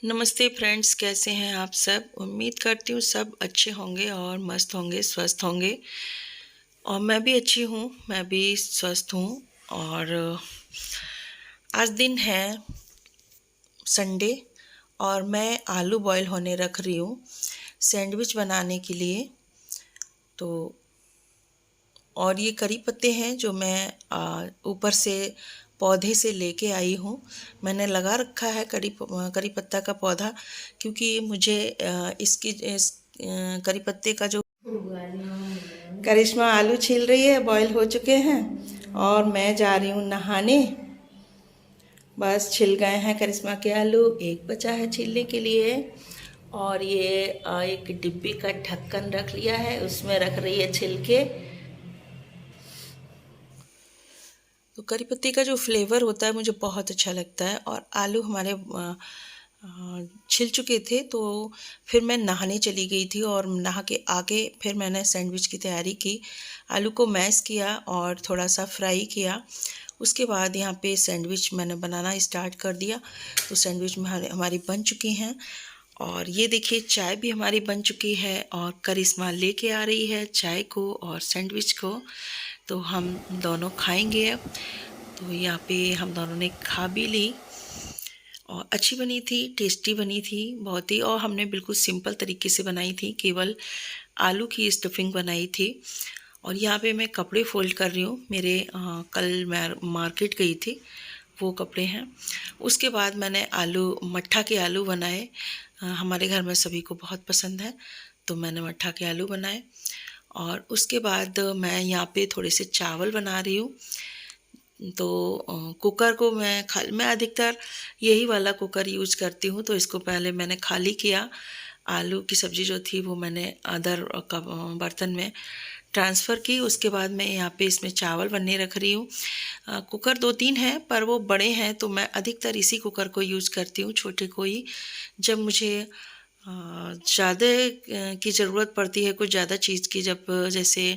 नमस्ते फ्रेंड्स, कैसे हैं आप सब। उम्मीद करती हूँ सब अच्छे होंगे और मस्त होंगे, स्वस्थ होंगे। और मैं भी अच्छी हूँ, मैं भी स्वस्थ हूँ। और आज दिन है संडे और मैं आलू बॉईल होने रख रही हूँ सैंडविच बनाने के लिए। तो और ये करी पत्ते हैं जो मैं ऊपर से पौधे से लेके आई हूँ। मैंने लगा रखा है करी पत्ता का पौधा, क्योंकि मुझे करी पत्ते का जो करिश्मा आलू छील रही है, बॉईल हो चुके हैं और मैं जा रही हूँ नहाने। बस छिल गए हैं करिश्मा के आलू, एक बचा है छीलने के लिए। और ये एक डिब्बी का ढक्कन रख लिया है, उसमें रख रही है छिलके। तो करी पत्ती का जो फ्लेवर होता है मुझे बहुत अच्छा लगता है। और आलू हमारे छिल चुके थे, तो फिर मैं नहाने चली गई थी और नहा के आके फिर मैंने सैंडविच की तैयारी की। आलू को मैश किया और थोड़ा सा फ्राई किया। उसके बाद यहाँ पे सैंडविच मैंने बनाना स्टार्ट कर दिया। तो सैंडविच में हमारी बन चुकी हैं। और ये देखिए चाय भी हमारी बन चुकी है और करिश्मा लेके आ रही है चाय को और सैंडविच को। तो हम दोनों खाएंगे अब। तो यहाँ पे हम दोनों ने खा भी ली और अच्छी बनी थी, टेस्टी बनी थी बहुत ही। और हमने बिल्कुल सिंपल तरीके से बनाई थी, केवल आलू की स्टफिंग बनाई थी। और यहाँ पे मैं कपड़े फोल्ड कर रही हूँ। मेरे कल मैं मार्केट गई थी, वो कपड़े हैं। उसके बाद मैंने मट्ठा के आलू बनाए। हमारे घर में सभी को बहुत पसंद है, तो मैंने मट्ठा के आलू बनाए। और उसके बाद मैं यहाँ पे थोड़े से चावल बना रही हूँ। तो कुकर को मैं अधिकतर यही वाला कुकर यूज करती हूँ। तो इसको पहले मैंने खाली किया। आलू की सब्ज़ी जो थी वो मैंने अदर बर्तन में ट्रांसफ़र की। उसके बाद मैं यहाँ पे इसमें चावल बनने रख रही हूँ। कुकर 2-3 हैं पर वो बड़े हैं, तो मैं अधिकतर इसी कुकर को यूज़ करती हूँ, छोटे को ही। जब मुझे ज़्यादा की ज़रूरत पड़ती है, कुछ ज़्यादा चीज़ की, जब जैसे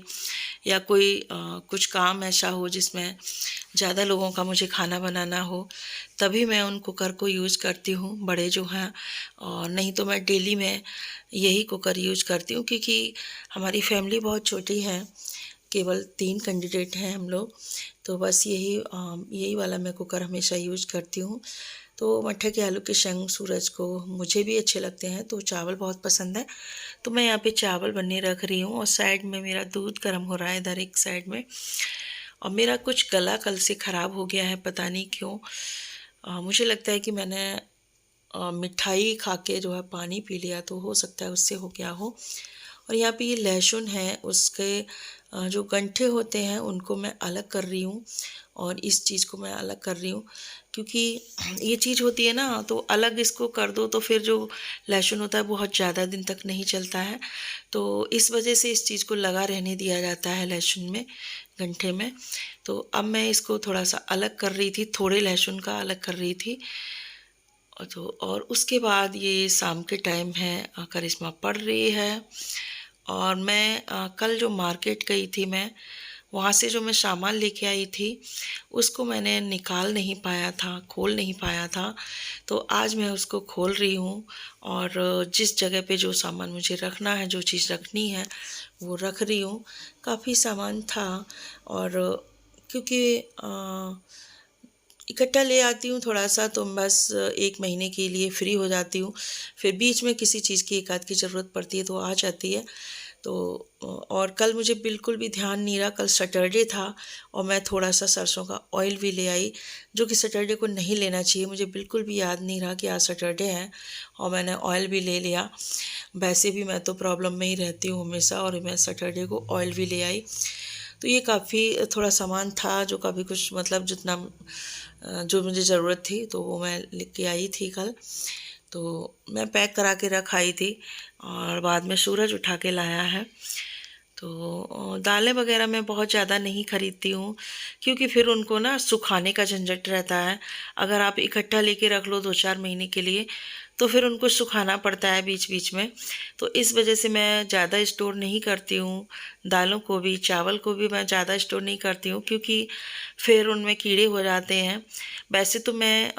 या कोई कुछ काम ऐसा हो जिसमें ज़्यादा लोगों का मुझे खाना बनाना हो, तभी मैं उन कुकर को यूज़ करती हूँ, बड़े जो हैं। और नहीं तो मैं डेली में यही कुकर यूज़ करती हूँ, क्योंकि हमारी फैमिली बहुत छोटी है, केवल 3 कैंडिडेट हैं हम लोग। तो बस यही वाला मैं कुकर हमेशा यूज़ करती हूँ। तो मट्ठे के आलू के शंख सूरज को मुझे भी अच्छे लगते हैं, तो चावल बहुत पसंद है। तो मैं यहाँ पे चावल बनने रख रही हूँ और साइड में मेरा दूध गर्म हो रहा है इधर एक साइड में। और मेरा कुछ गला कल से ख़राब हो गया है, पता नहीं क्यों। मुझे लगता है कि मैंने मिठाई खा के जो है पानी पी लिया, तो हो सकता है उससे हो गया हो। और यहाँ पे ये लहसुन है, उसके जो गंठे होते हैं उनको मैं अलग कर रही हूँ और इस चीज़ को मैं अलग कर रही हूँ, क्योंकि ये चीज़ होती है ना, तो अलग इसको कर दो तो फिर जो लहसुन होता है बहुत ज़्यादा दिन तक नहीं चलता है। तो इस वजह से इस चीज़ को लगा रहने दिया जाता है लहसुन में, गंठे में। तो अब मैं इसको थोड़ा सा अलग कर रही थी, थोड़े लहसुन का अलग कर रही थी। और उसके बाद ये शाम के टाइम है, करिश्मा पढ़ रही है। और मैं कल जो मार्केट गई थी, मैं वहाँ से जो मैं सामान लेके आई थी उसको मैंने निकाल नहीं पाया था, खोल नहीं पाया था। तो आज मैं उसको खोल रही हूँ और जिस जगह पे जो सामान मुझे रखना है, जो चीज़ रखनी है, वो रख रही हूँ। काफ़ी सामान था और क्योंकि इकट्ठा ले आती हूँ थोड़ा सा, तो बस 1 महीने के लिए फ्री हो जाती हूँ। फिर बीच में किसी चीज़ की एक आध की ज़रूरत पड़ती है तो आ जाती है। तो और कल मुझे बिल्कुल भी ध्यान नहीं रहा, कल सैटरडे था और मैं थोड़ा सा सरसों का ऑयल भी ले आई, जो कि सैटरडे को नहीं लेना चाहिए। मुझे बिल्कुल भी याद नहीं रहा कि आज सैटरडे है और मैंने ऑयल भी ले लिया। वैसे भी मैं तो प्रॉब्लम में ही रहती हूँ हमेशा, और मैं सैटरडे को ऑयल भी ले आई। तो ये काफ़ी थोड़ा सामान था जो काफ़ी कुछ, मतलब जितना जो मुझे ज़रूरत थी तो वो मैं लेके आई थी कल। तो मैं पैक करा के रख आई थी और बाद में सूरज उठा के लाया है। तो दालें वगैरह मैं बहुत ज़्यादा नहीं खरीदती हूँ, क्योंकि फिर उनको ना सुखाने का झंझट रहता है। अगर आप इकट्ठा लेके रख लो 2-4 महीने के लिए, तो फिर उनको सुखाना पड़ता है बीच बीच में। तो इस वजह से मैं ज़्यादा स्टोर नहीं करती हूँ। दालों को भी, चावल को भी मैं ज़्यादा स्टोर नहीं करती हूँ, क्योंकि फिर उनमें कीड़े हो जाते हैं। वैसे तो मैं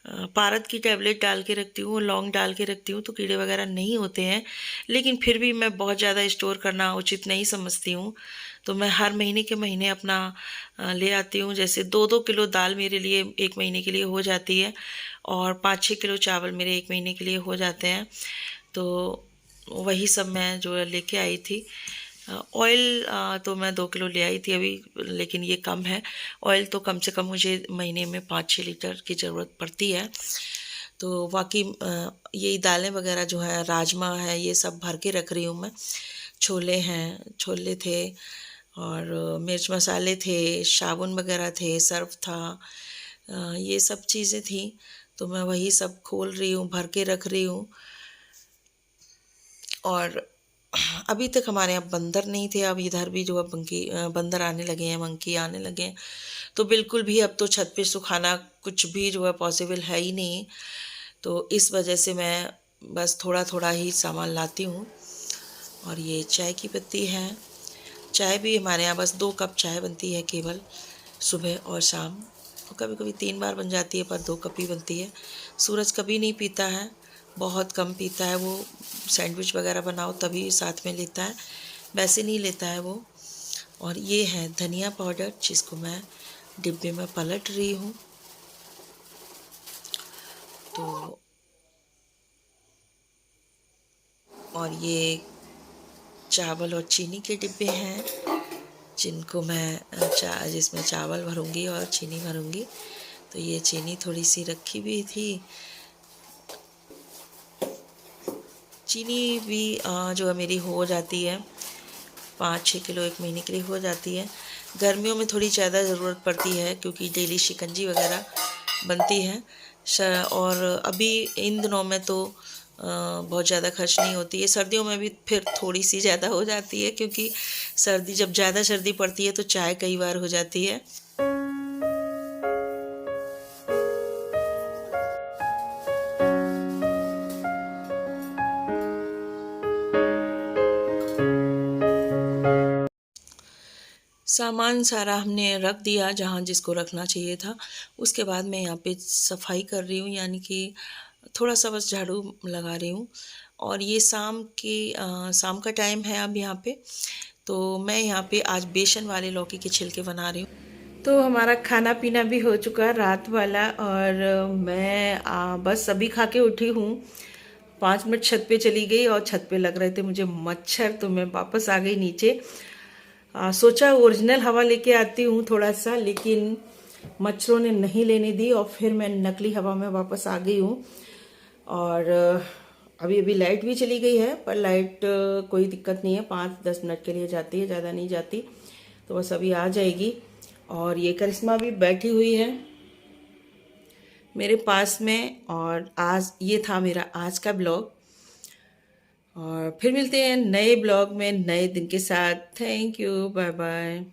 पारद की टैबलेट डाल के रखती हूँ, लौंग डाल के रखती हूँ, तो कीड़े वगैरह नहीं होते हैं। लेकिन फिर भी मैं बहुत ज़्यादा स्टोर करना उचित नहीं समझती हूँ, तो मैं हर महीने के महीने अपना ले आती हूँ। जैसे 2-2 किलो दाल मेरे लिए 1 महीने के लिए हो जाती है, और 5-6 किलो चावल मेरे 1 महीने के लिए हो जाते हैं। तो वही सब मैं जो है लेके आई थी। ऑयल तो मैं 2 किलो ले आई थी अभी, लेकिन ये कम है। ऑयल तो कम से कम मुझे महीने में 5-6 लीटर की ज़रूरत पड़ती है। तो बाकी यही दालें वगैरह जो है, राजमा है, ये सब भर के रख रही हूँ मैं। छोले हैं, छोले थे, और मिर्च मसाले थे, साबुन वगैरह थे, सर्फ़ था, ये सब चीज़ें थी। तो मैं वही सब खोल रही हूँ, भर के रख रही हूँ। और अभी तक हमारे यहाँ बंदर नहीं थे, अब इधर भी जो है बंदर आने लगे हैं, मंकी आने लगे हैं। तो बिल्कुल भी अब तो छत पे सुखाना कुछ भी जो है पॉसिबल है ही नहीं। तो इस वजह से मैं बस थोड़ा-थोड़ा ही सामान लाती हूँ। और ये चाय की पत्ती है। चाय भी हमारे यहाँ बस 2 कप चाय बनती है केवल, सुबह और शाम। और कभी-कभी 3 बार बन जाती है, पर 2 कप ही बनती है। सूरज कभी नहीं पीता है, बहुत कम पीता है वो। सैंडविच वगैरह बनाओ तभी साथ में लेता है, वैसे नहीं लेता है वो। और ये है धनिया पाउडर, जिसको मैं डिब्बे में पलट रही हूँ। तो और ये चावल और चीनी के डिब्बे हैं, जिनको मैं जिसमें चावल भरूँगी और चीनी भरूँगी। तो ये चीनी थोड़ी सी रखी भी थी। चीनी भी जो है मेरी हो जाती है 5-6 किलो 1 महीने के लिए हो जाती है। गर्मियों में थोड़ी ज़्यादा ज़रूरत पड़ती है, क्योंकि डेली शिकंजी वगैरह बनती है। और अभी इन दिनों में तो बहुत ज़्यादा खर्च नहीं होती है। सर्दियों में भी फिर थोड़ी सी ज़्यादा हो जाती है, क्योंकि जब ज़्यादा सर्दी पड़ती है तो चाय कई बार हो जाती है। सामान सारा हमने रख दिया जहाँ जिसको रखना चाहिए था। उसके बाद मैं यहाँ पे सफाई कर रही हूँ, यानी कि थोड़ा-सा बस झाड़ू लगा रही हूँ। और ये शाम का टाइम है अब यहाँ पे। तो मैं यहाँ पे आज बेसन वाले लौकी के छिलके बना रही हूँ। तो हमारा खाना-पीना भी हो चुका है रात वाला, और मैं बस अभी खा के उठी हूँ। 5 मिनट छत पे चली गई और छत पे लग रहे थे मुझे मच्छर, तो मैं वापस आ गई नीचे। सोचा ओरिजिनल हवा लेके आती हूँ थोड़ा सा, लेकिन मच्छरों ने नहीं लेने दी, और फिर मैं नकली हवा में वापस आ गई हूँ। और अभी अभी लाइट भी चली गई है, पर लाइट कोई दिक्कत नहीं है, 5-10 मिनट के लिए जाती है, ज़्यादा नहीं जाती। तो बस अभी आ जाएगी। और ये करिश्मा भी बैठी हुई है मेरे पास में। और आज ये था मेरा आज का ब्लॉग, और फिर मिलते हैं नए ब्लॉग में नए दिन के साथ। Thank you, bye bye.